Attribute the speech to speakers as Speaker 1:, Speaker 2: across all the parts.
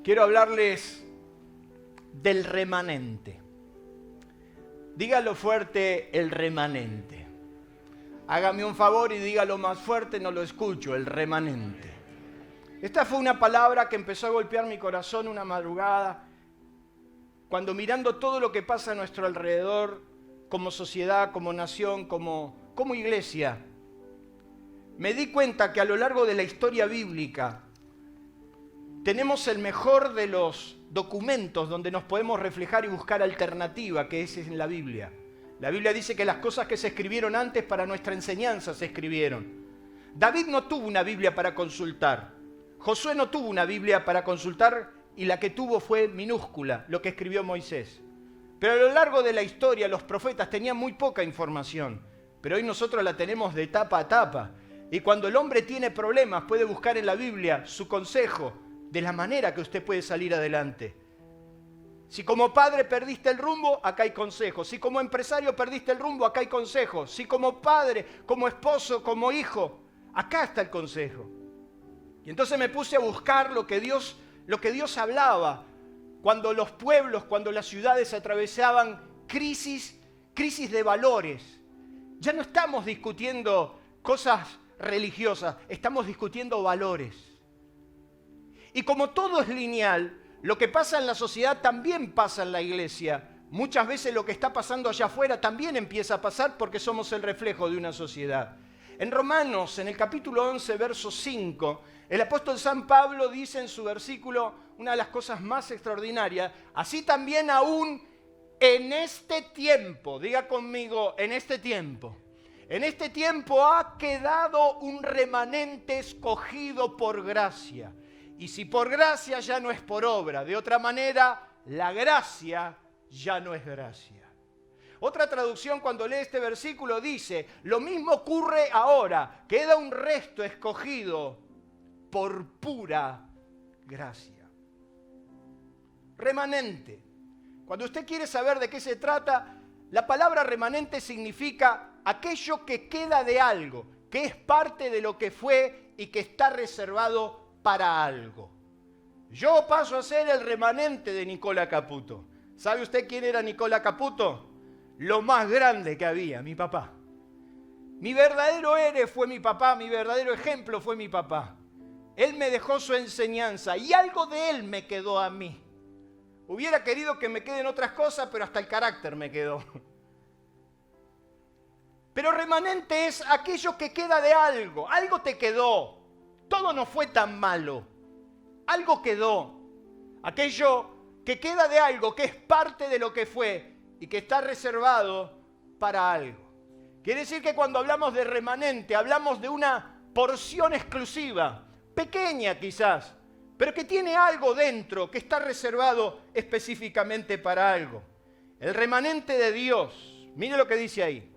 Speaker 1: quiero hablarles del remanente. Dígalo fuerte, el remanente. Hágame un favor y dígalo más fuerte, no lo escucho, el remanente. Esta fue una palabra que empezó a golpear mi corazón una madrugada, cuando mirando todo lo que pasa a nuestro alrededor, como sociedad, como nación, como iglesia, me di cuenta que a lo largo de la historia bíblica tenemos el mejor de los documentos donde nos podemos reflejar y buscar alternativa, que es en la Biblia. La Biblia dice que las cosas que se escribieron antes para nuestra enseñanza se escribieron. David no tuvo una Biblia para consultar. Josué no tuvo una Biblia para consultar y la que tuvo fue minúscula, lo que escribió Moisés. Pero a lo largo de la historia los profetas tenían muy poca información, pero hoy nosotros la tenemos de tapa a tapa. Y cuando el hombre tiene problemas puede buscar en la Biblia su consejo de la manera que usted puede salir adelante. Si como padre perdiste el rumbo, acá hay consejos. Si como empresario perdiste el rumbo, acá hay consejos. Si como padre, como esposo, como hijo, acá está el consejo. Y entonces me puse a buscar lo que Dios hablaba cuando los pueblos, cuando las ciudades atravesaban crisis de valores. Ya no estamos discutiendo cosas religiosas, estamos discutiendo valores. Y como todo es lineal, lo que pasa en la sociedad también pasa en la iglesia. Muchas veces lo que está pasando allá afuera también empieza a pasar porque somos el reflejo de una sociedad. En Romanos, en el capítulo 11, verso 5, el apóstol San Pablo dice en su versículo una de las cosas más extraordinarias: así también aún en este tiempo, diga conmigo, en este tiempo ha quedado un remanente escogido por gracia. Y si por gracia ya no es por obra, de otra manera, la gracia ya no es gracia. Otra traducción cuando lee este versículo dice, lo mismo ocurre ahora, queda un resto escogido por pura gracia. Remanente. Cuando usted quiere saber de qué se trata, la palabra remanente significa aquello que queda de algo, que es parte de lo que fue y que está reservado para algo. Yo paso a ser el remanente de Nicola Caputo. ¿Sabe usted quién era Nicola Caputo? Lo más grande que había, mi papá. Mi verdadero héroe fue mi papá, mi verdadero ejemplo fue mi papá. Él me dejó su enseñanza y algo de él me quedó a mí. Hubiera querido que me queden otras cosas, pero hasta el carácter me quedó. Pero remanente es aquello que queda de algo. Algo te quedó. Todo no fue tan malo. Algo quedó. Aquello que queda de algo, que es parte de lo que fue y que está reservado para algo. Quiere decir que cuando hablamos de remanente, hablamos de una porción exclusiva, pequeña quizás, pero que tiene algo dentro, que está reservado específicamente para algo. El remanente de Dios, mire lo que dice ahí.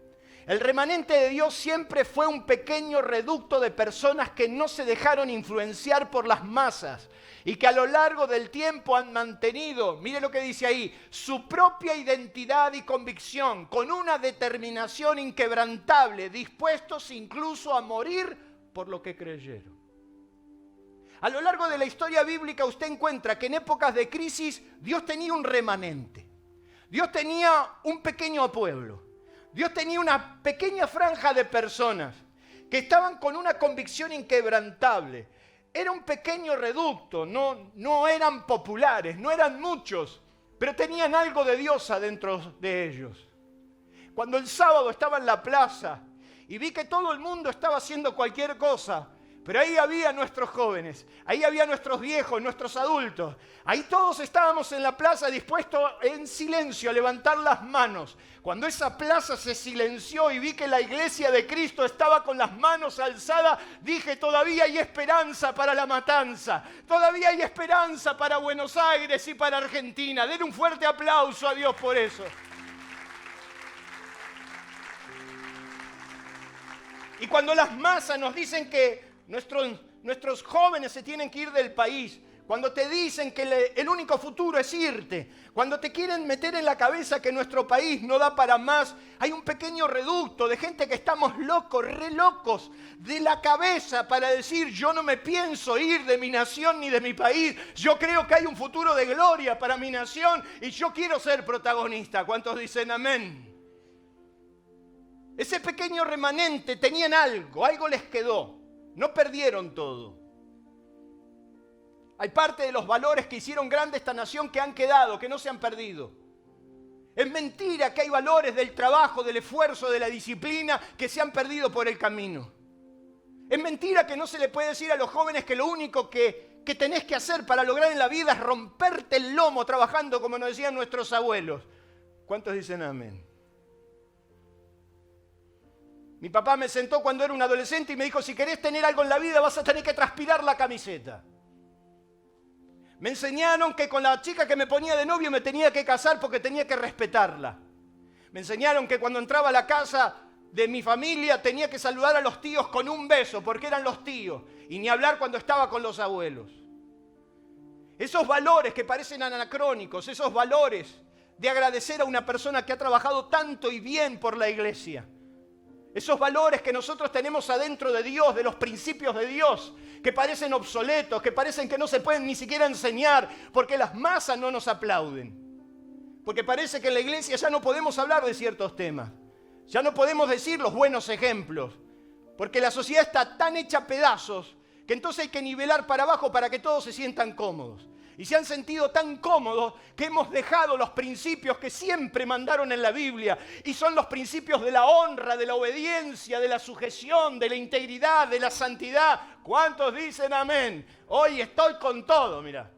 Speaker 1: El remanente de Dios siempre fue un pequeño reducto de personas que no se dejaron influenciar por las masas y que a lo largo del tiempo han mantenido, mire lo que dice ahí, su propia identidad y convicción con una determinación inquebrantable, dispuestos incluso a morir por lo que creyeron. A lo largo de la historia bíblica usted encuentra que en épocas de crisis Dios tenía un remanente. Dios tenía un pequeño pueblo. Dios tenía una pequeña franja de personas que estaban con una convicción inquebrantable. Era un pequeño reducto, no eran populares, no eran muchos, pero tenían algo de Dios adentro de ellos. Cuando el sábado estaba en la plaza y vi que todo el mundo estaba haciendo cualquier cosa, pero ahí había nuestros jóvenes, ahí había nuestros viejos, nuestros adultos. Ahí todos estábamos en la plaza dispuestos en silencio a levantar las manos. Cuando esa plaza se silenció y vi que la iglesia de Cristo estaba con las manos alzadas, dije, todavía hay esperanza para La Matanza. Todavía hay esperanza para Buenos Aires y para Argentina. Den un fuerte aplauso a Dios por eso. Y cuando las masas nos dicen que nuestros jóvenes se tienen que ir del país, cuando te dicen que el único futuro es irte, cuando te quieren meter en la cabeza que nuestro país no da para más, hay un pequeño reducto de gente que estamos locos, re locos, de la cabeza para decir yo no me pienso ir de mi nación ni de mi país, yo creo que hay un futuro de gloria para mi nación y yo quiero ser protagonista. ¿Cuántos dicen amén? Ese pequeño remanente tenían algo les quedó, no perdieron todo. Hay parte de los valores que hicieron grande esta nación que han quedado, que no se han perdido. Es mentira que hay valores del trabajo, del esfuerzo, de la disciplina que se han perdido por el camino. Es mentira que no se le puede decir a los jóvenes que lo único que tenés que hacer para lograr en la vida es romperte el lomo trabajando como nos decían nuestros abuelos. ¿Cuántos dicen amén? Mi papá me sentó cuando era un adolescente y me dijo, si querés tener algo en la vida vas a tener que transpirar la camiseta. Me enseñaron que con la chica que me ponía de novio me tenía que casar porque tenía que respetarla. Me enseñaron que cuando entraba a la casa de mi familia tenía que saludar a los tíos con un beso porque eran los tíos. Y ni hablar cuando estaba con los abuelos. Esos valores que parecen anacrónicos, esos valores de agradecer a una persona que ha trabajado tanto y bien por la iglesia. Esos valores que nosotros tenemos adentro de Dios, de los principios de Dios, que parecen obsoletos, que parecen que no se pueden ni siquiera enseñar, porque las masas no nos aplauden. Porque parece que en la iglesia ya no podemos hablar de ciertos temas. Ya no podemos decir los buenos ejemplos. Porque la sociedad está tan hecha a pedazos que entonces hay que nivelar para abajo para que todos se sientan cómodos. Y se han sentido tan cómodos que hemos dejado los principios que siempre mandaron en la Biblia. Y son los principios de la honra, de la obediencia, de la sujeción, de la integridad, de la santidad. ¿Cuántos dicen amén? Hoy estoy con todo, mira.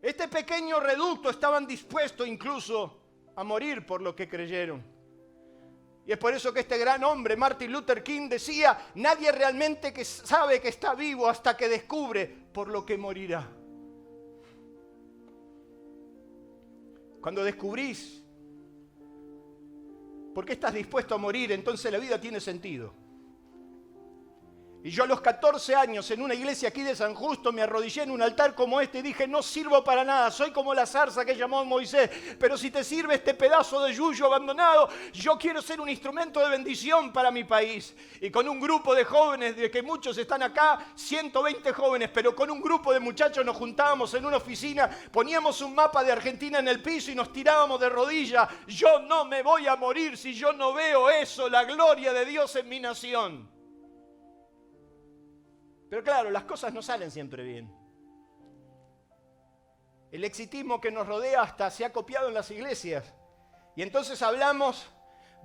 Speaker 1: Este pequeño reducto estaban dispuestos incluso a morir por lo que creyeron. Y es por eso que este gran hombre, Martin Luther King, decía, nadie realmente que sabe que está vivo hasta que descubre por lo que morirá. Cuando descubrís por qué estás dispuesto a morir, entonces la vida tiene sentido. Y yo a los 14 años en una iglesia aquí de San Justo me arrodillé en un altar como este y dije, no sirvo para nada, soy como la zarza que llamó Moisés, pero si te sirve este pedazo de yuyo abandonado, yo quiero ser un instrumento de bendición para mi país. Y con un grupo de jóvenes, de que muchos están acá, 120 jóvenes, pero con un grupo de muchachos nos juntábamos en una oficina, poníamos un mapa de Argentina en el piso y nos tirábamos de rodillas. Yo no me voy a morir si yo no veo eso, la gloria de Dios en mi nación. Pero claro, las cosas no salen siempre bien. El exitismo que nos rodea hasta se ha copiado en las iglesias. Y entonces hablamos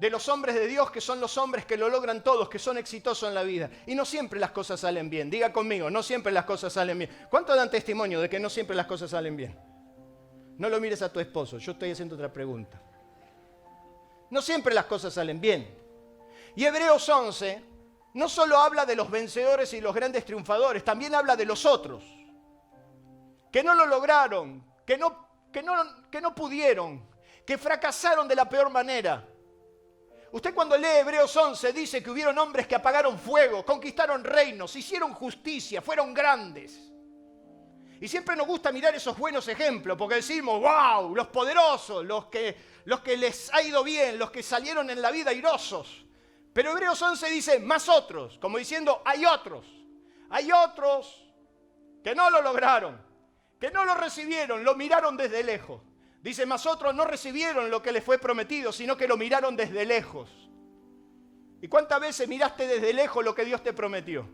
Speaker 1: de los hombres de Dios que son los hombres que lo logran todos, que son exitosos en la vida. Y no siempre las cosas salen bien. Diga conmigo, no siempre las cosas salen bien. ¿Cuántos dan testimonio de que no siempre las cosas salen bien? No lo mires a tu esposo, yo estoy haciendo otra pregunta. No siempre las cosas salen bien. Y Hebreos 11... no solo habla de los vencedores y los grandes triunfadores, también habla de los otros, que no lo lograron, que no pudieron, que fracasaron de la peor manera. Usted cuando lee Hebreos 11 dice que hubieron hombres que apagaron fuego, conquistaron reinos, hicieron justicia, fueron grandes. Y siempre nos gusta mirar esos buenos ejemplos, porque decimos, wow, los poderosos, los que les ha ido bien, los que salieron en la vida airosos. Pero Hebreos 11 dice, más otros, como diciendo, hay otros que no lo lograron, que no lo recibieron, lo miraron desde lejos. Dice, más otros no recibieron lo que les fue prometido, sino que lo miraron desde lejos. ¿Y cuántas veces miraste desde lejos lo que Dios te prometió?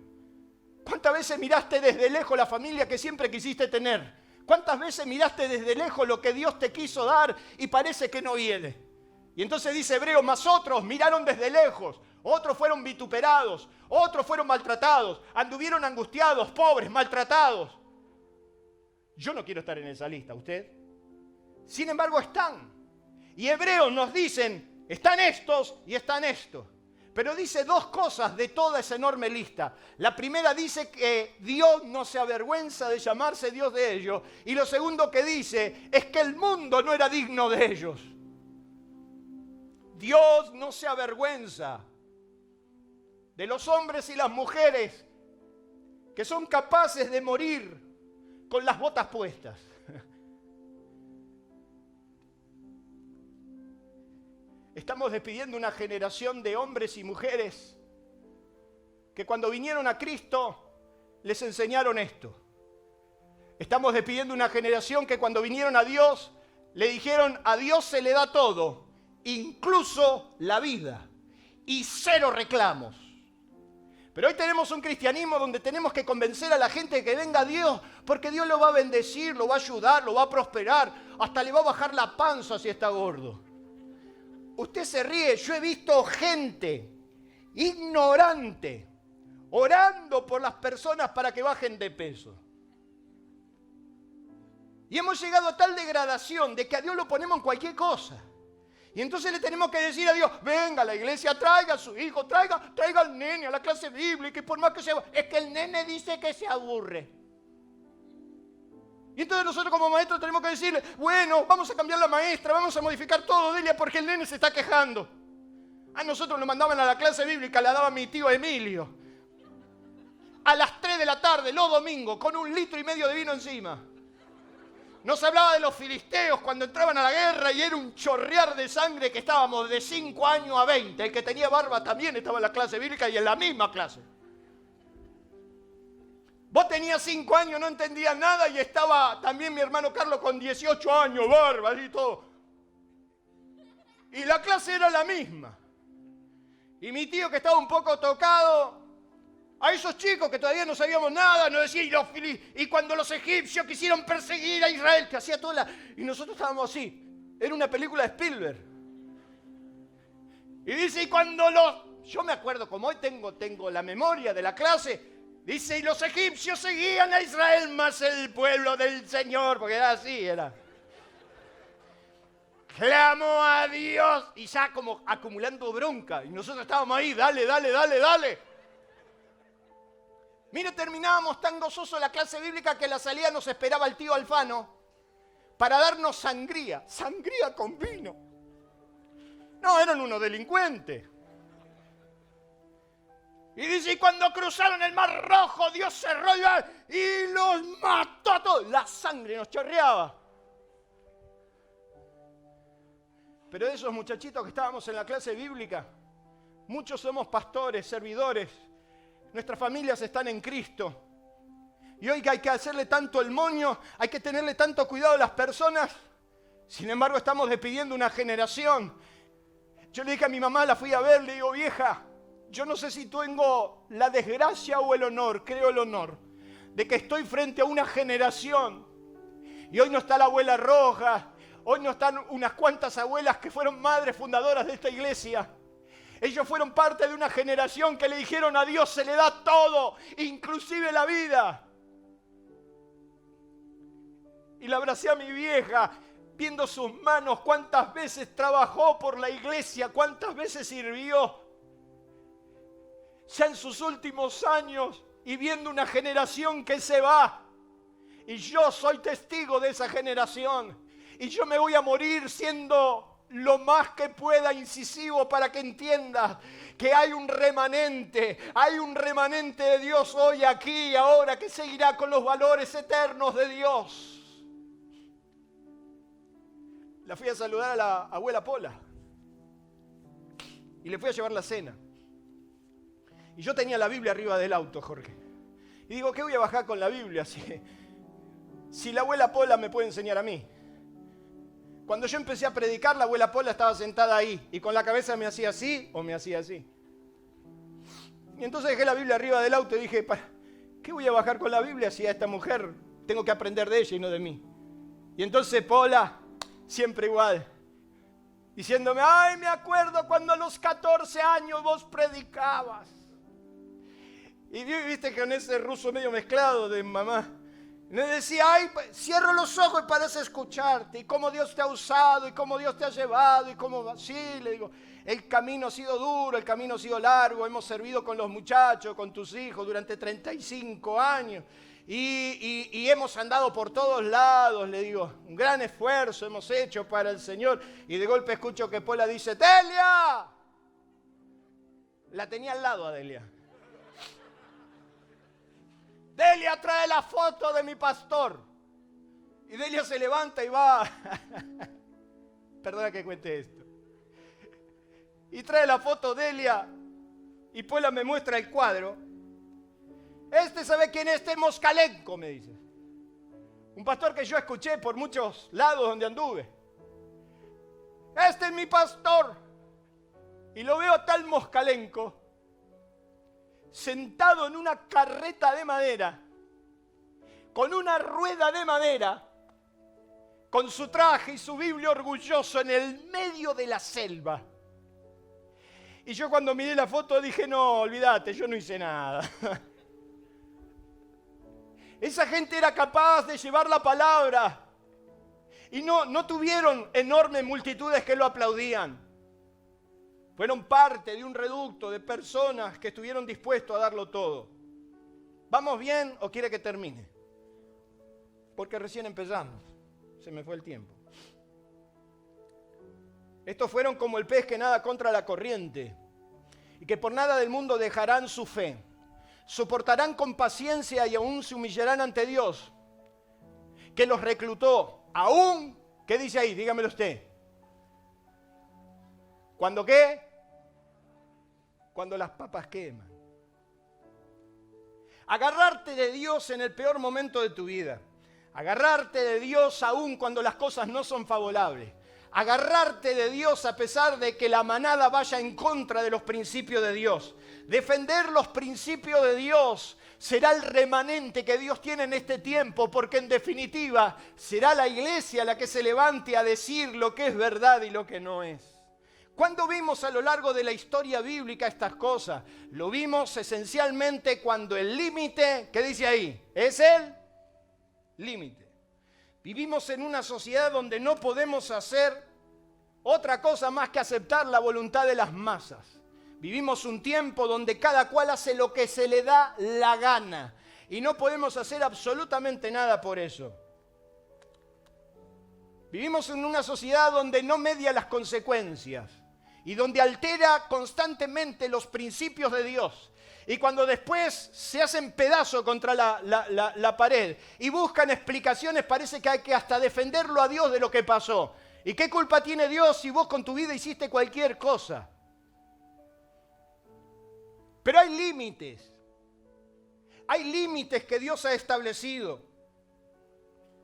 Speaker 1: ¿Cuántas veces miraste desde lejos la familia que siempre quisiste tener? ¿Cuántas veces miraste desde lejos lo que Dios te quiso dar y parece que no viene? Y entonces dice Hebreo, más otros miraron desde lejos. Otros fueron vituperados, otros fueron maltratados, anduvieron angustiados, pobres, maltratados. Yo no quiero estar en esa lista, ¿usted? Sin embargo están. Y Hebreos nos dicen, están estos y están estos. Pero dice dos cosas de toda esa enorme lista. La primera dice que Dios no se avergüenza de llamarse Dios de ellos. Y lo segundo que dice es que el mundo no era digno de ellos. Dios no se avergüenza de los hombres y las mujeres que son capaces de morir con las botas puestas. Estamos despidiendo una generación de hombres y mujeres que cuando vinieron a Cristo les enseñaron esto. Estamos despidiendo una generación que cuando vinieron a Dios le dijeron: a Dios se le da todo, incluso la vida, y cero reclamos. Pero hoy tenemos un cristianismo donde tenemos que convencer a la gente de que venga a Dios, porque Dios lo va a bendecir, lo va a ayudar, lo va a prosperar, hasta le va a bajar la panza si está gordo. Usted se ríe, yo he visto gente ignorante orando por las personas para que bajen de peso. Y hemos llegado a tal degradación de que a Dios lo ponemos en cualquier cosa. Y entonces le tenemos que decir a Dios: venga a la iglesia, traiga a su hijo, traiga al nene a la clase bíblica, y por más que sea, es que el nene dice que se aburre. Y entonces nosotros como maestros tenemos que decirle: bueno, vamos a cambiar la maestra, vamos a modificar todo, Delia, porque el nene se está quejando. A nosotros nos mandaban a la clase bíblica, la daba mi tío Emilio, a las 3 de la tarde, los domingos, con 1,5 litros de vino encima. Nos hablaba de los filisteos cuando entraban a la guerra y era un chorrear de sangre, que estábamos de 5 años a 20. El que tenía barba también estaba en la clase bíblica y en la misma clase. Vos tenías 5 años, no entendías nada, y estaba también mi hermano Carlos con 18 años, barba y todo. Y la clase era la misma. Y mi tío, que estaba un poco tocado, a esos chicos que todavía no sabíamos nada, nos decía: y cuando los egipcios quisieron perseguir a Israel, que hacía toda la... Y nosotros estábamos así. Era una película de Spielberg. Y dice: y cuando los... Yo me acuerdo, como hoy tengo la memoria de la clase, dice: y los egipcios seguían a Israel, más el pueblo del Señor, porque era así, era. Clamó a Dios, y ya como acumulando bronca. Y nosotros estábamos ahí: dale. Mire, terminábamos tan gozosos la clase bíblica que a la salida nos esperaba el tío Alfano para darnos sangría con vino. No, eran unos delincuentes. Y dice: y cuando cruzaron el Mar Rojo, Dios cerró el mar y los mató a todos. La sangre nos chorreaba. Pero de esos muchachitos que estábamos en la clase bíblica, muchos somos pastores, servidores. Nuestras familias están en Cristo. Y hoy que hay que hacerle tanto el moño, hay que tenerle tanto cuidado a las personas. Sin embargo, estamos despidiendo una generación. Yo le dije a mi mamá, la fui a ver, le digo: vieja, yo no sé si tengo la desgracia o el honor, creo el honor, de que estoy frente a una generación. Y hoy no está la abuela Roja, hoy no están unas cuantas abuelas que fueron madres fundadoras de esta iglesia. Ellos fueron parte de una generación que le dijeron: a Dios se le da todo, inclusive la vida. Y la abracé a mi vieja, viendo sus manos, cuántas veces trabajó por la iglesia, cuántas veces sirvió. Ya en sus últimos años, y viendo una generación que se va. Y yo soy testigo de esa generación. Y yo me voy a morir siendo lo más que pueda incisivo para que entiendas que hay un remanente de Dios hoy, aquí y ahora, que seguirá con los valores eternos de Dios. La fui a saludar a la abuela Pola y le fui a llevar la cena. Y yo tenía la Biblia arriba del auto, Jorge. Y digo: ¿qué voy a bajar con la Biblia si la abuela Pola me puede enseñar a mí? Cuando yo empecé a predicar, la abuela Pola estaba sentada ahí y con la cabeza me hacía así o me hacía así. Y entonces dejé la Biblia arriba del auto y dije: ¿qué voy a bajar con la Biblia si a esta mujer tengo que aprender de ella y no de mí? Y entonces Pola, siempre igual, diciéndome: ay, me acuerdo cuando a los 14 años vos predicabas. Y viste que con ese ruso medio mezclado de mamá, me decía: ay, cierro los ojos y parece escucharte, y cómo Dios te ha usado, y cómo Dios te ha llevado, y cómo... Sí, le digo, el camino ha sido duro, el camino ha sido largo, hemos servido con los muchachos, con tus hijos durante 35 años, y hemos andado por todos lados, le digo, un gran esfuerzo hemos hecho para el Señor. Y de golpe escucho que Pola dice: ¡Delia! La tenía al lado a Delia. Delia, trae la foto de mi pastor. Y Delia se levanta y va. Perdona que cuente esto. Y trae la foto Delia. Y Pola me muestra el cuadro. ¿Sabe quién es este Moscalenco? Me dice. Un pastor que yo escuché por muchos lados donde anduve. Este es mi pastor. Y lo veo a tal Moscalenco sentado en una carreta de madera, con una rueda de madera, con su traje y su Biblia orgulloso en el medio de la selva. Y yo cuando miré la foto dije, no, olvídate, yo no hice nada. Esa gente era capaz de llevar la palabra y no tuvieron enormes multitudes que lo aplaudían. Fueron parte de un reducto de personas que estuvieron dispuestos a darlo todo. ¿Vamos bien o quiere que termine? Porque recién empezamos. Se me fue el tiempo. Estos fueron como el pez que nada contra la corriente y que por nada del mundo dejarán su fe. Soportarán con paciencia y aún se humillarán ante Dios, que los reclutó. Aún, ¿qué dice ahí? Dígamelo usted. ¿Cuándo qué? Cuando las papas queman. Agarrarte de Dios en el peor momento de tu vida. Agarrarte de Dios aún cuando las cosas no son favorables. Agarrarte de Dios a pesar de que la manada vaya en contra de los principios de Dios. Defender los principios de Dios será el remanente que Dios tiene en este tiempo, porque en definitiva será la iglesia la que se levante a decir lo que es verdad y lo que no es. ¿Cuándo vimos a lo largo de la historia bíblica estas cosas? Lo vimos esencialmente cuando el límite, ¿qué dice ahí? Es el límite. Vivimos en una sociedad donde no podemos hacer otra cosa más que aceptar la voluntad de las masas. Vivimos un tiempo donde cada cual hace lo que se le da la gana y no podemos hacer absolutamente nada por eso. Vivimos en una sociedad donde no media las consecuencias y donde altera constantemente los principios de Dios. Y cuando después se hacen pedazos contra la pared y buscan explicaciones, parece que hay que hasta defenderlo a Dios de lo que pasó. ¿Y qué culpa tiene Dios si vos con tu vida hiciste cualquier cosa? Pero hay límites. Hay límites que Dios ha establecido.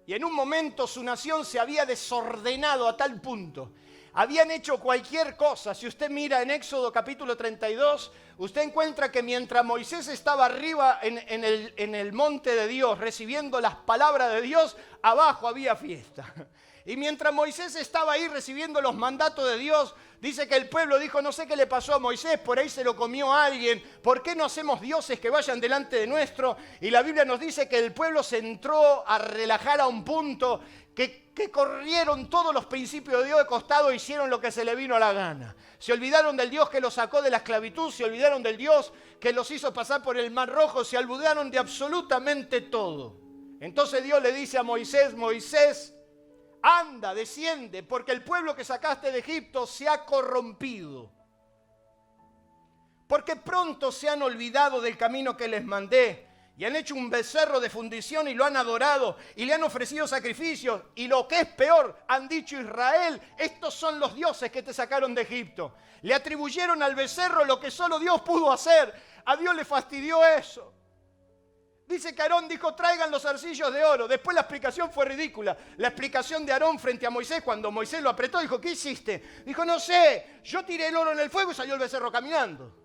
Speaker 1: Y en un momento su nación se había desordenado a tal punto. Habían hecho cualquier cosa. Si usted mira en Éxodo capítulo 32, usted encuentra que mientras Moisés estaba arriba en el monte de Dios, recibiendo las palabras de Dios, abajo había fiesta. Y mientras Moisés estaba ahí recibiendo los mandatos de Dios, dice que el pueblo dijo, no sé qué le pasó a Moisés, por ahí se lo comió alguien, ¿por qué no hacemos dioses que vayan delante de nuestro? Y la Biblia nos dice que el pueblo se entró a relajar a un punto que corrieron todos los principios de Dios de costado e hicieron lo que se le vino a la gana. Se olvidaron del Dios que los sacó de la esclavitud, se olvidaron del Dios que los hizo pasar por el Mar Rojo, se olvidaron de absolutamente todo. Entonces Dios le dice a Moisés, Moisés, anda, desciende, porque el pueblo que sacaste de Egipto se ha corrompido. Porque pronto se han olvidado del camino que les mandé y han hecho un becerro de fundición y lo han adorado y le han ofrecido sacrificios. Y lo que es peor, han dicho Israel, estos son los dioses que te sacaron de Egipto. Le atribuyeron al becerro lo que solo Dios pudo hacer. A Dios le fastidió eso. Dice que Aarón dijo, traigan los arcillos de oro. Después la explicación fue ridícula. La explicación de Aarón frente a Moisés, cuando Moisés lo apretó, dijo, ¿qué hiciste? Dijo, no sé, yo tiré el oro en el fuego y salió el becerro caminando.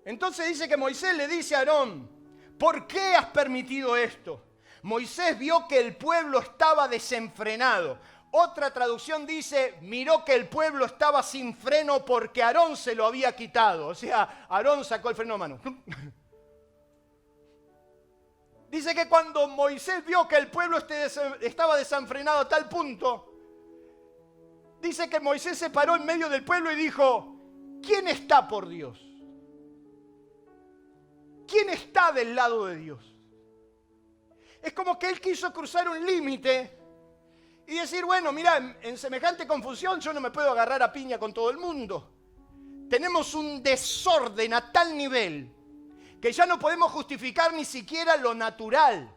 Speaker 1: Entonces dice que Moisés le dice a Aarón, ¿por qué has permitido esto? Moisés vio que el pueblo estaba desenfrenado. Otra traducción dice, miró que el pueblo estaba sin freno porque Aarón se lo había quitado. O sea, Aarón sacó el freno a mano. Dice que cuando Moisés vio que el pueblo estaba desenfrenado a tal punto, dice que Moisés se paró en medio del pueblo y dijo, ¿quién está por Dios? ¿Quién está del lado de Dios? Es como que él quiso cruzar un límite y decir, bueno, mira, en semejante confusión yo no me puedo agarrar a piña con todo el mundo. tenemos un desorden a tal nivel que ya no podemos justificar ni siquiera lo natural.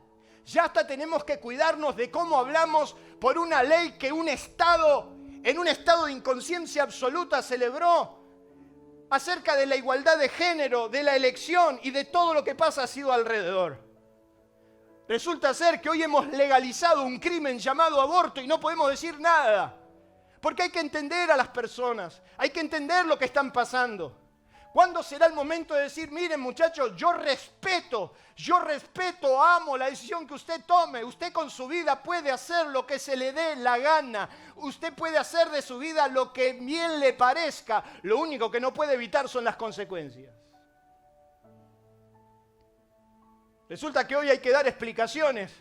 Speaker 1: Ya hasta tenemos que cuidarnos de cómo hablamos por una ley que en un estado de inconsciencia absoluta celebró acerca de la igualdad de género, de la elección y de todo lo que pasa a su alrededor. Resulta ser que hoy hemos legalizado un crimen llamado aborto y no podemos decir nada. Porque hay que entender a las personas, hay que entender lo que están pasando. ¿Cuándo será el momento de decir, miren muchachos, yo respeto, amo la decisión que usted tome. Usted con su vida puede hacer lo que se le dé la gana. Usted puede hacer de su vida lo que bien le parezca. Lo único que no puede evitar son las consecuencias. Resulta que hoy hay que dar explicaciones.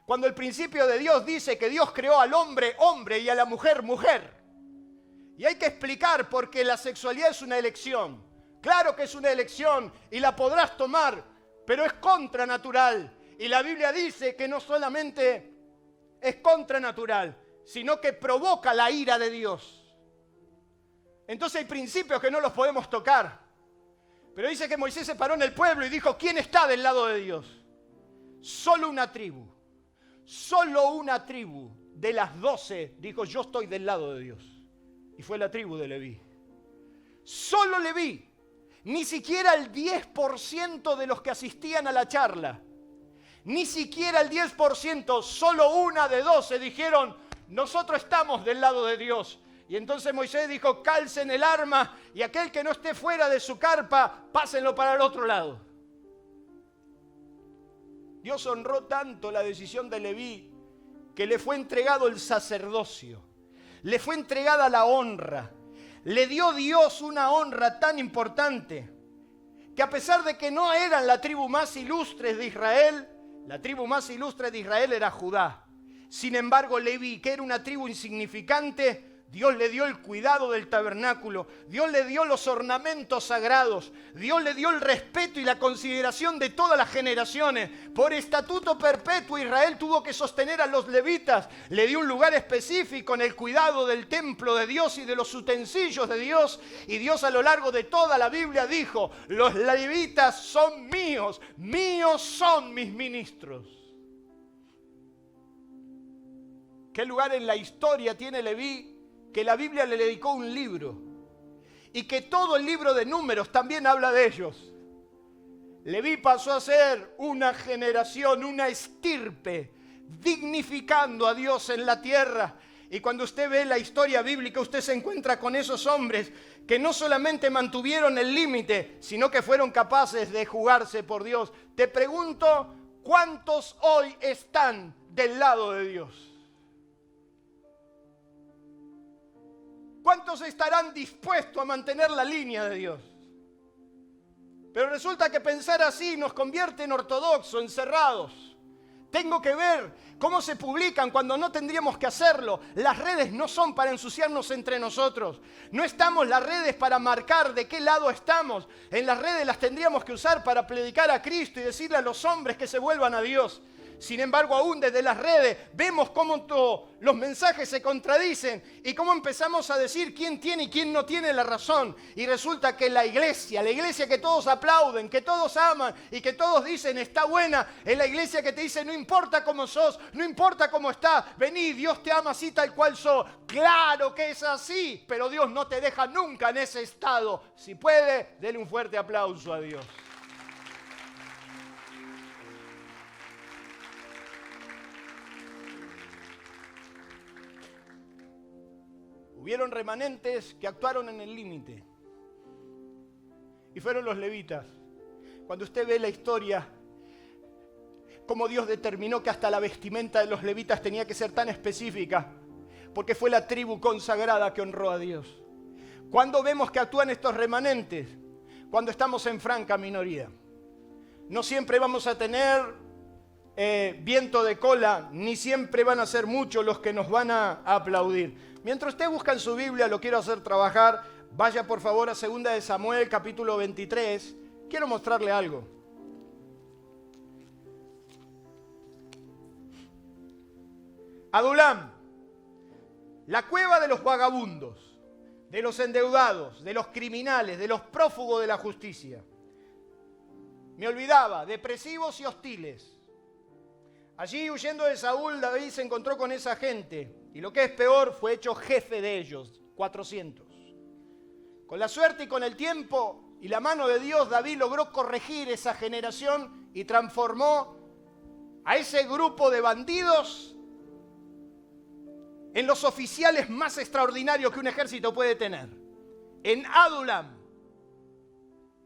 Speaker 1: Cuando el principio de Dios dice que Dios creó al hombre, hombre, y a la mujer, mujer. Y hay que explicar por qué la sexualidad es una elección. Claro que es una elección y la podrás tomar, pero es contranatural. Y la Biblia dice que no solamente es contranatural, sino que provoca la ira de Dios. Entonces hay principios que no los podemos tocar. Pero dice que Moisés se paró en el pueblo y dijo, ¿quién está del lado de Dios? Solo una tribu de las 12 dijo, yo estoy del lado de Dios. Y fue la tribu de Leví. Solo Leví. Ni siquiera el 10% de los que asistían a la charla, ni siquiera el 10%, solo una de 12 dijeron, nosotros estamos del lado de Dios. Y entonces Moisés dijo, calcen el arma y aquel que no esté fuera de su carpa, pásenlo para el otro lado. Dios honró tanto la decisión de Leví que le fue entregado el sacerdocio, le fue entregada la honra. Le dio Dios una honra tan importante que a pesar de que no eran la tribu más ilustre de Israel, la tribu más ilustre de Israel era Judá. Sin embargo, Leví, que era una tribu insignificante, Dios le dio el cuidado del tabernáculo, Dios le dio los ornamentos sagrados, Dios le dio el respeto y la consideración de todas las generaciones. Por estatuto perpetuo Israel tuvo que sostener a los levitas, le dio un lugar específico en el cuidado del templo de Dios y de los utensilios de Dios. Y Dios a lo largo de toda la Biblia dijo, los levitas son míos, míos son mis ministros. ¿Qué lugar en la historia tiene Leví? Que la Biblia le dedicó un libro y que todo el libro de Números también habla de ellos. Leví pasó a ser una generación, una estirpe, dignificando a Dios en la tierra. Y cuando usted ve la historia bíblica, usted se encuentra con esos hombres que no solamente mantuvieron el límite, sino que fueron capaces de jugarse por Dios. Te pregunto, ¿cuántos hoy están del lado de Dios? ¿Cuántos estarán dispuestos a mantener la línea de Dios? Pero resulta que pensar así nos convierte en ortodoxos, encerrados. Tengo que ver cómo se publican cuando no tendríamos que hacerlo. Las redes no son para ensuciarnos entre nosotros. No estamos las redes para marcar de qué lado estamos. En las redes las tendríamos que usar para predicar a Cristo y decirle a los hombres que se vuelvan a Dios. Sin embargo, aún desde las redes vemos cómo los mensajes se contradicen y cómo empezamos a decir quién tiene y quién no tiene la razón. Y resulta que la iglesia que todos aplauden, que todos aman y que todos dicen está buena, es la iglesia que te dice no importa cómo sos, no importa cómo estás, vení, Dios te ama así tal cual sos. Claro que es así, pero Dios no te deja nunca en ese estado. Si puede, dele un fuerte aplauso a Dios. Hubieron remanentes que actuaron en el límite. Y fueron los levitas. Cuando usted ve la historia, cómo Dios determinó que hasta la vestimenta de los levitas tenía que ser tan específica, porque fue la tribu consagrada que honró a Dios. ¿Cuándo vemos que actúan estos remanentes? Cuando estamos en franca minoría. No siempre vamos a tener viento de cola, ni siempre van a ser muchos los que nos van a aplaudir. Mientras usted busca en su Biblia, lo quiero hacer trabajar, vaya por favor a 2 de Samuel, capítulo 23. Quiero mostrarle algo. Adulam, la cueva de los vagabundos. de los endeudados, de los criminales, de los prófugos de la justicia. Me olvidaba, depresivos y hostiles. Allí, huyendo de Saúl, David se encontró con esa gente. Y lo que es peor, fue hecho jefe de ellos, 400. Con la suerte y con el tiempo y la mano de Dios, David logró corregir esa generación y transformó a ese grupo de bandidos en los oficiales más extraordinarios que un ejército puede tener. En Adulam,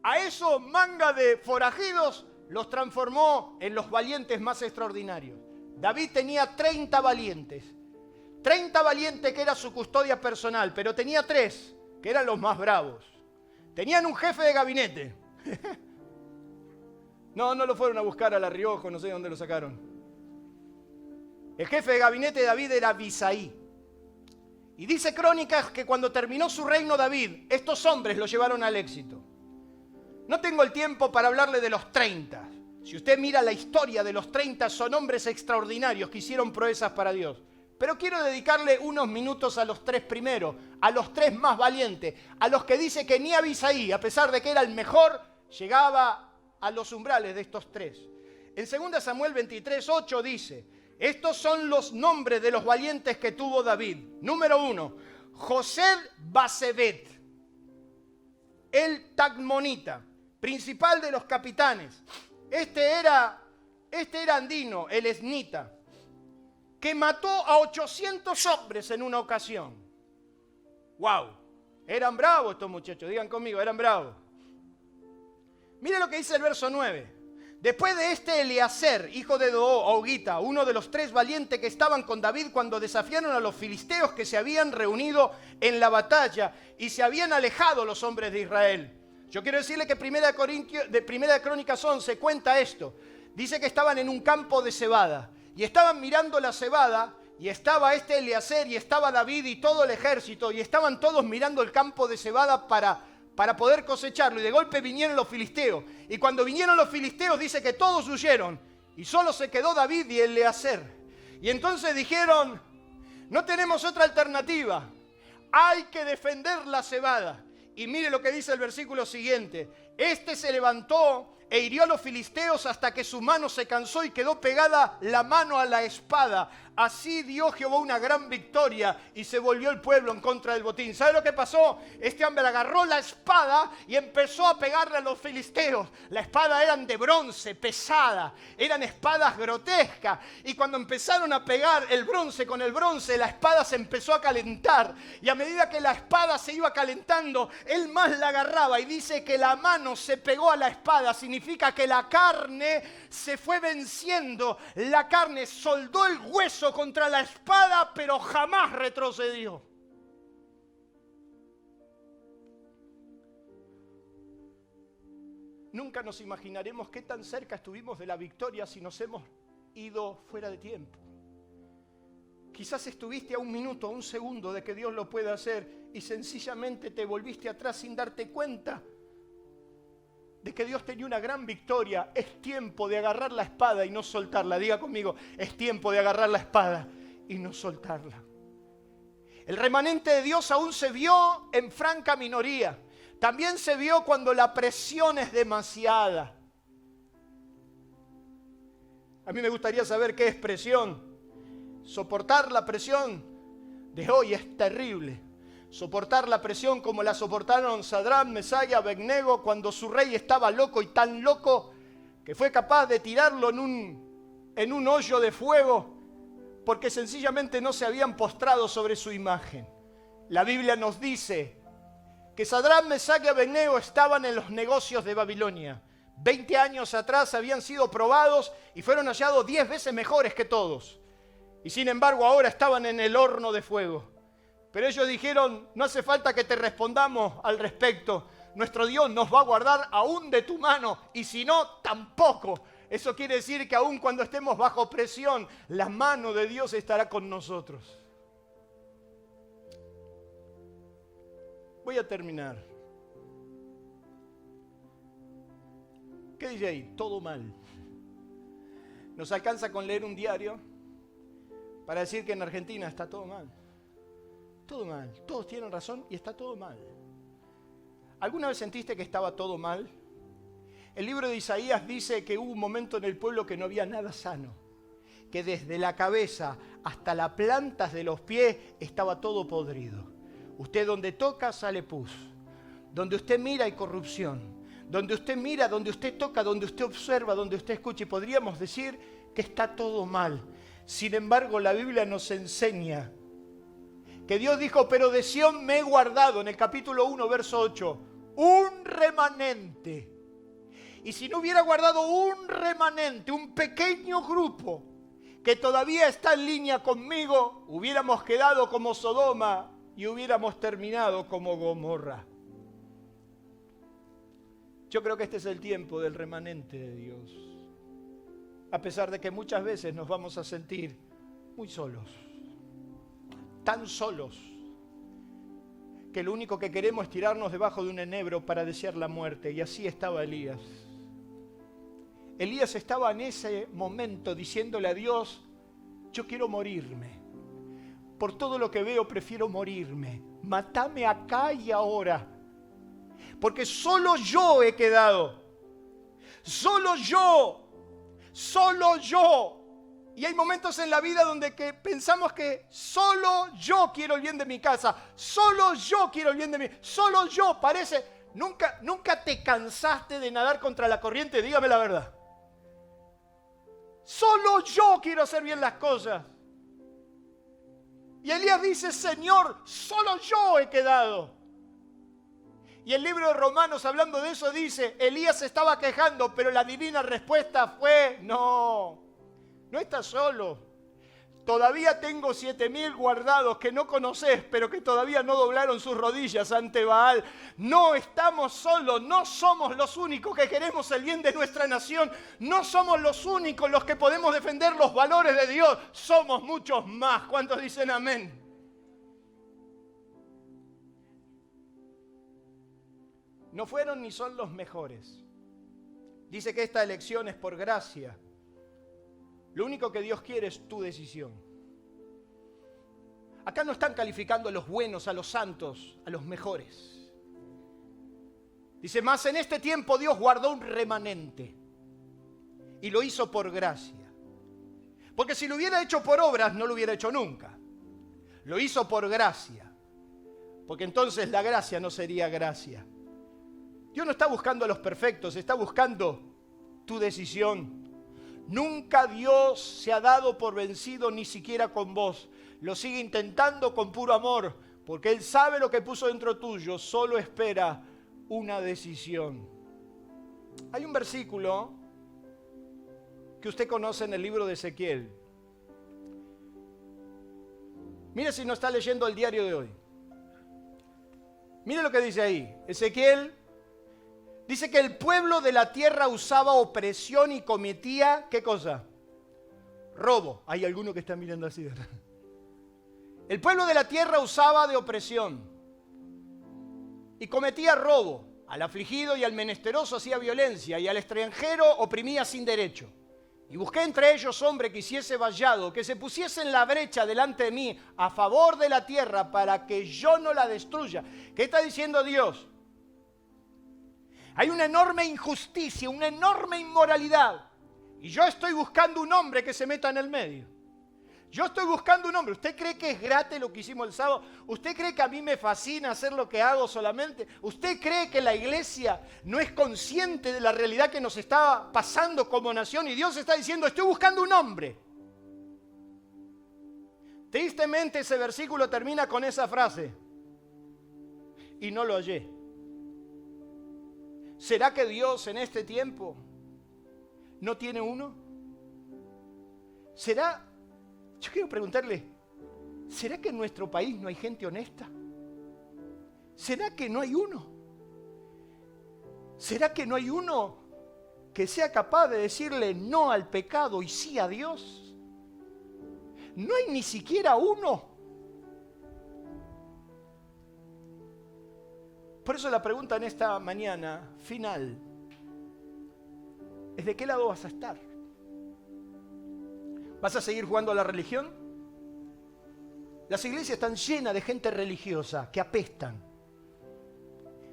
Speaker 1: a esos manga de forajidos los transformó en los valientes más extraordinarios. David tenía 30 valientes. 30 valientes que era su custodia personal, pero tenía 3 que eran los más bravos. Tenían un jefe de gabinete. No lo fueron a buscar a La Rioja, no sé dónde lo sacaron. El jefe de gabinete de David era Abisai. Y dice Crónicas que cuando terminó su reino David, estos hombres lo llevaron al éxito. No tengo el tiempo para hablarle de los 30. Si usted mira la historia de los 30, son hombres extraordinarios que hicieron proezas para Dios. Pero quiero dedicarle unos minutos a los 3 primeros, a los 3 más valientes, a los que dice que ni Abisai, a pesar de que era el mejor, llegaba a los umbrales de estos 3. En 2 Samuel 23:8 dice, estos son los nombres de los valientes que tuvo David. Número 1, José Basebet, el Tagmonita, principal de los capitanes. Este era andino, el esnita, que mató a 800 hombres en una ocasión. ¡Wow! Eran bravos estos muchachos, digan conmigo, eran bravos. Mire lo que dice el verso 9. Después de este Eleazar, hijo de Doó, Ogita, uno de los 3 valientes que estaban con David cuando desafiaron a los filisteos que se habían reunido en la batalla y se habían alejado los hombres de Israel. Yo quiero decirle que Primera de Crónicas 11 cuenta esto. Dice que estaban en un campo de cebada y estaban mirando la cebada y estaba este Eleazar y estaba David y todo el ejército y estaban todos mirando el campo de cebada para poder cosecharlo. Y de golpe vinieron los filisteos. Y cuando vinieron los filisteos dice que todos huyeron y solo se quedó David y Eleazar. Y entonces dijeron, no tenemos otra alternativa, hay que defender la cebada. Y mire lo que dice el versículo siguiente. Este se levantó e hirió a los filisteos hasta que su mano se cansó y quedó pegada la mano a la espada. Así dio Jehová una gran victoria y se volvió el pueblo en contra del botín. ¿Sabe lo que pasó? Este hombre agarró la espada y empezó a pegarle a los filisteos. La espada eran de bronce, pesada. Eran espadas grotescas. Y cuando empezaron a pegar el bronce con el bronce, la espada se empezó a calentar. Y a medida que la espada se iba calentando, él más la agarraba. Y dice que la mano se pegó a la espada. Significa que la carne se fue venciendo. La carne soldó el hueso contra la espada, pero jamás retrocedió. Nunca nos imaginaremos qué tan cerca estuvimos de la victoria si nos hemos ido fuera de tiempo. Quizás estuviste a un minuto, a un segundo de que Dios lo pueda hacer y sencillamente te volviste atrás sin darte cuenta de que Dios tenía una gran victoria. Es tiempo de agarrar la espada y no soltarla. Diga conmigo, es tiempo de agarrar la espada y no soltarla. El remanente de Dios aún se vio en franca minoría. También se vio cuando la presión es demasiada. A mí me gustaría saber qué es presión. Soportar la presión de hoy es terrible. Soportar la presión como la soportaron Sadrach, Mesach y Abednego cuando su rey estaba loco y tan loco que fue capaz de tirarlo en un hoyo de fuego porque sencillamente no se habían postrado sobre su imagen. La Biblia nos dice que Sadrach, Mesach y Abednego estaban en los negocios de Babilonia. 20 años atrás habían sido probados y fueron hallados 10 veces mejores que todos. Y sin embargo ahora estaban en el horno de fuego. Pero ellos dijeron, no hace falta que te respondamos al respecto. Nuestro Dios nos va a guardar aún de tu mano y si no, tampoco. Eso quiere decir que aún cuando estemos bajo presión, la mano de Dios estará con nosotros. Voy a terminar. ¿Qué dice ahí? Todo mal. Nos alcanza con leer un diario para decir que en Argentina está todo mal. todo mal. Todos tienen razón y está todo mal. ¿Alguna vez sentiste que estaba todo mal? El libro de Isaías dice que hubo un momento en el pueblo que no había nada sano, que desde la cabeza hasta las plantas de los pies estaba todo podrido. Usted donde toca sale pus, donde usted mira hay corrupción, donde usted mira, donde usted toca, donde usted observa, donde usted escucha, y podríamos decir que está todo mal. Sin embargo, la Biblia nos enseña que Dios dijo, pero de Sión me he guardado, en el capítulo 1, verso 8, un remanente. Y si no hubiera guardado un remanente, un pequeño grupo que todavía está en línea conmigo, hubiéramos quedado como Sodoma y hubiéramos terminado como Gomorra. Yo creo que este es el tiempo del remanente de Dios. A pesar de que muchas veces nos vamos a sentir muy solos, tan solos, que lo único que queremos es tirarnos debajo de un enebro para desear la muerte. Y así estaba Elías. Elías estaba en ese momento diciéndole a Dios, yo quiero morirme. Por todo lo que veo prefiero morirme. Mátame acá y ahora. Porque solo yo he quedado. Solo yo. Solo yo. Y hay momentos en la vida donde pensamos que solo yo quiero el bien de mi casa. Solo yo quiero el bien de mi... Solo yo. Parece... Nunca te cansaste de nadar contra la corriente. Dígame la verdad. Solo yo quiero hacer bien las cosas. Y Elías dice, Señor, solo yo he quedado. Y el libro de Romanos, hablando de eso, dice, Elías se estaba quejando, pero la divina respuesta fue, no estás solo. Todavía tengo 7,000 guardados que no conoces, pero que todavía no doblaron sus rodillas ante Baal. No estamos solos, no somos los únicos que queremos el bien de nuestra nación. No somos los únicos los que podemos defender los valores de Dios. Somos muchos más. ¿Cuántos dicen amén? No fueron ni son los mejores. Dice que esta elección es por gracia. Lo único que Dios quiere es tu decisión. Acá no están calificando a los buenos, a los santos, a los mejores. Dice, más en este tiempo Dios guardó un remanente y lo hizo por gracia. Porque si lo hubiera hecho por obras, no lo hubiera hecho nunca. Lo hizo por gracia. Porque entonces la gracia no sería gracia. Dios no está buscando a los perfectos, está buscando tu decisión. Nunca Dios se ha dado por vencido ni siquiera con vos. Lo sigue intentando con puro amor, porque Él sabe lo que puso dentro tuyo, solo espera una decisión. Hay un versículo que usted conoce en el libro de Ezequiel. Mire si no está leyendo el diario de hoy. Mire lo que dice ahí. Ezequiel dice que el pueblo de la tierra usaba opresión y cometía, ¿qué cosa? Robo. Hay alguno que está mirando así, ¿verdad? El pueblo de la tierra usaba de opresión y cometía robo. Al afligido y al menesteroso hacía violencia y al extranjero oprimía sin derecho. Y busqué entre ellos hombre que hiciese vallado, que se pusiese en la brecha delante de mí a favor de la tierra para que yo no la destruya. ¿Qué está diciendo Dios? Hay una enorme injusticia, una enorme inmoralidad. Y yo estoy buscando un hombre que se meta en el medio. Yo estoy buscando un hombre. ¿Usted cree que es gratis lo que hicimos el sábado? ¿Usted cree que a mí me fascina hacer lo que hago solamente? ¿Usted cree que la iglesia no es consciente de la realidad que nos está pasando como nación? Y Dios está diciendo, estoy buscando un hombre. Tristemente ese versículo termina con esa frase. Y no lo hallé. ¿Será que Dios en este tiempo no tiene uno? ¿Será? Yo quiero preguntarle, ¿será que en nuestro país no hay gente honesta? ¿Será que no hay uno? ¿Será que no hay uno que sea capaz de decirle no al pecado y sí a Dios? No hay ni siquiera uno. Por eso la pregunta en esta mañana final es: ¿de qué lado vas a estar? ¿Vas a seguir jugando a la religión? Las iglesias están llenas de gente religiosa que apestan.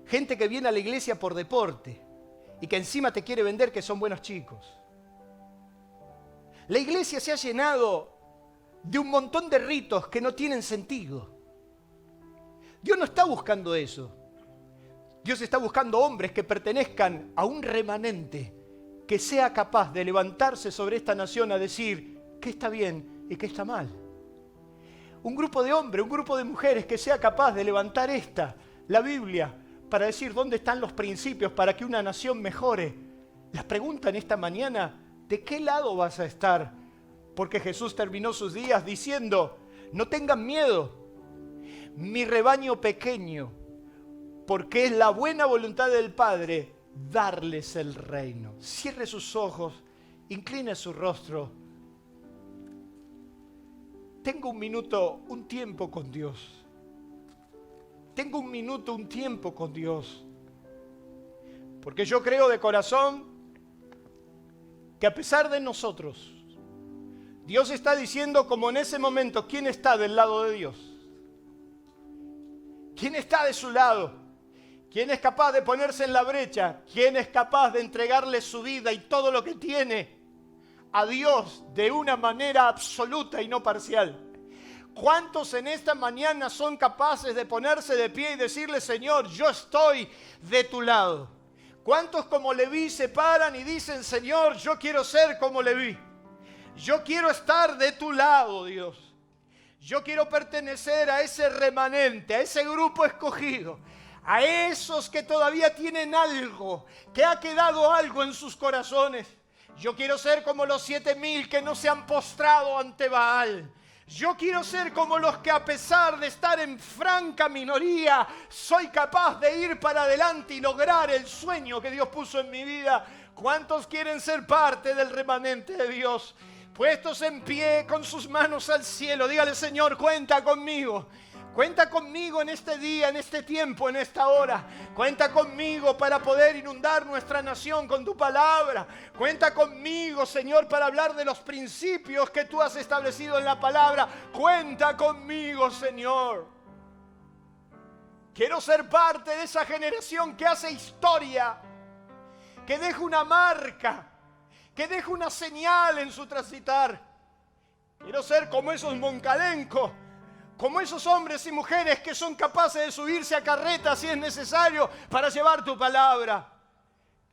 Speaker 1: Gente que viene a la iglesia por deporte y que encima te quiere vender que son buenos chicos. La iglesia se ha llenado de un montón de ritos que no tienen sentido. Dios no está buscando eso. Dios está buscando hombres que pertenezcan a un remanente que sea capaz de levantarse sobre esta nación a decir qué está bien y qué está mal. Un grupo de hombres, un grupo de mujeres que sea capaz de levantar la Biblia, para decir dónde están los principios para que una nación mejore. La pregunta en esta mañana, ¿de qué lado vas a estar? Porque Jesús terminó sus días diciendo, no tengan miedo, mi rebaño pequeño, porque es la buena voluntad del Padre darles el reino. Cierre sus ojos, incline su rostro. Tengo un minuto, un tiempo con Dios. Tengo un minuto, un tiempo con Dios. Porque yo creo de corazón que a pesar de nosotros, Dios está diciendo como en ese momento, ¿quién está del lado de Dios? ¿Quién está de su lado? ¿Quién es capaz de ponerse en la brecha? ¿Quién es capaz de entregarle su vida y todo lo que tiene a Dios de una manera absoluta y no parcial? ¿Cuántos en esta mañana son capaces de ponerse de pie y decirle, Señor, yo estoy de tu lado? ¿Cuántos como Leví se paran y dicen, Señor, yo quiero ser como Leví? Yo quiero estar de tu lado, Dios. Yo quiero pertenecer a ese remanente, a ese grupo escogido, a esos que todavía tienen algo, que ha quedado algo en sus corazones. Yo quiero ser como los 7,000 que no se han postrado ante Baal. Yo quiero ser como los que a pesar de estar en franca minoría, soy capaz de ir para adelante y lograr el sueño que Dios puso en mi vida. ¿Cuántos quieren ser parte del remanente de Dios? Puestos en pie con sus manos al cielo, dígale, Señor, cuenta conmigo. Cuenta conmigo en este día, en este tiempo, en esta hora. Cuenta conmigo para poder inundar nuestra nación con tu palabra. Cuenta conmigo, Señor, para hablar de los principios que tú has establecido en la palabra. Cuenta conmigo, Señor. Quiero ser parte de esa generación que hace historia, que deja una marca, que deja una señal en su transitar. Quiero ser como esos moncalencos, como esos hombres y mujeres que son capaces de subirse a carretas si es necesario para llevar tu palabra.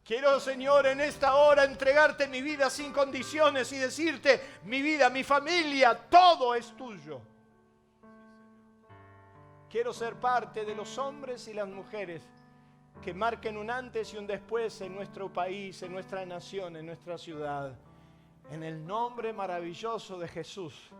Speaker 1: Quiero, Señor, en esta hora entregarte mi vida sin condiciones y decirte, mi vida, mi familia, todo es tuyo. Quiero ser parte de los hombres y las mujeres que marquen un antes y un después en nuestro país, en nuestra nación, en nuestra ciudad. En el nombre maravilloso de Jesús.